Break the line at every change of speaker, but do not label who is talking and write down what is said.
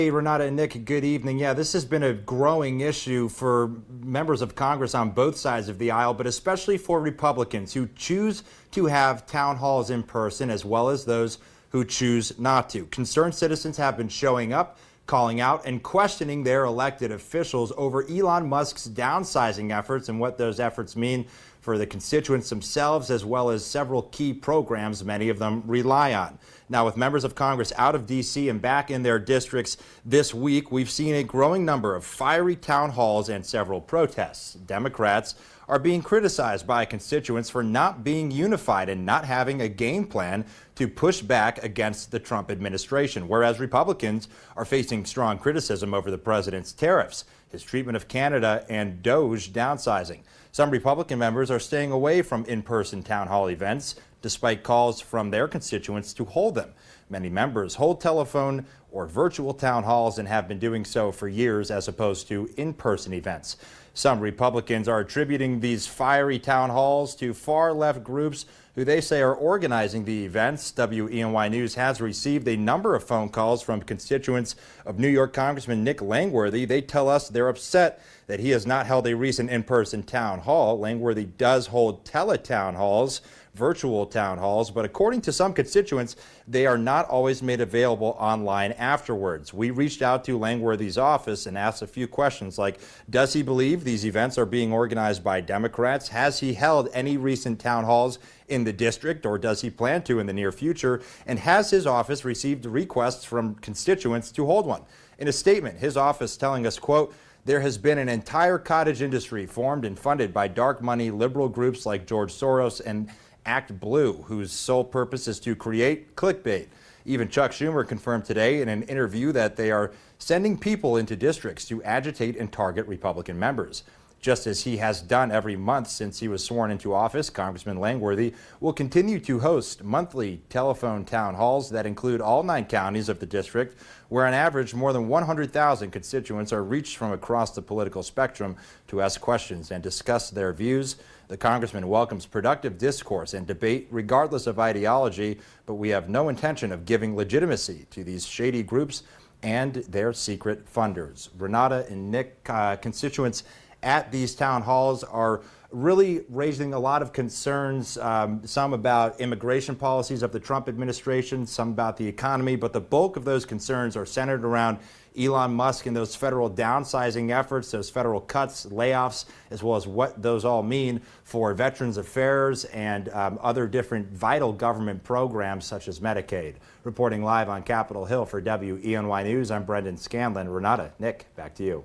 Hey, Renata and Nick, good evening. Yeah, this has been a growing issue for members of Congress on both sides of the aisle, but especially for Republicans who choose to have town halls in person, as well as those who choose not to. Concerned citizens have been showing up, calling out and questioning their elected officials over Elon Musk's downsizing efforts and what those efforts mean for the constituents themselves, as well as several key programs many of them rely on. Now, with members of Congress out of D.C. and back in their districts this week, we've seen a growing number of fiery town halls and several protests. Democrats are being criticized by constituents for not being unified and not having a game plan to push back against the Trump administration, whereas Republicans are facing strong criticism over the president's tariffs, his treatment of Canada, and DOGE downsizing. Some Republican members are staying away from in-person town hall events, despite calls from their constituents to hold them. Many members hold telephone or virtual town halls and have been doing so for years as opposed to in-person events. Some Republicans are attributing these fiery town halls to far-left groups who they say are organizing the events. WENY News has received a number of phone calls from constituents of New York Congressman Nick Langworthy. They tell us they're upset that he has not held a recent in-person town hall. Langworthy does hold tele-town halls, virtual town halls, but according to some constituents, they are not always made available online afterwards. We reached out to Langworthy's office and asked a few questions like, does he believe these events are being organized by Democrats? Has he held any recent town halls in the district, or does he plan to in the near future? And has his office received requests from constituents to hold one? In a statement, his office telling us, quote, there has been an entire cottage industry formed and funded by dark money liberal groups like George Soros and Act Blue, whose sole purpose is to create clickbait. Even Chuck Schumer confirmed today in an interview that they are sending people into districts to agitate and target Republican members. Just as he has done every month since he was sworn into office, Congressman Langworthy will continue to host monthly telephone town halls that include all 9 counties of the district, where on average more than 100,000 constituents are reached from across the political spectrum to ask questions and discuss their views. The congressman welcomes productive discourse and debate regardless of ideology, but we have no intention of giving legitimacy to these shady groups and their secret funders. Renata and Nick, constituents at these town halls are really raising a lot of concerns, some about immigration policies of the Trump administration, some about the economy, but the bulk of those concerns are centered around Elon Musk and those federal downsizing efforts, those federal cuts, layoffs, as well as what those all mean for Veterans Affairs and other different vital government programs such as Medicaid. Reporting live on Capitol Hill for WENY News, I'm Brendan Scanlon. Renata, Nick, back to you.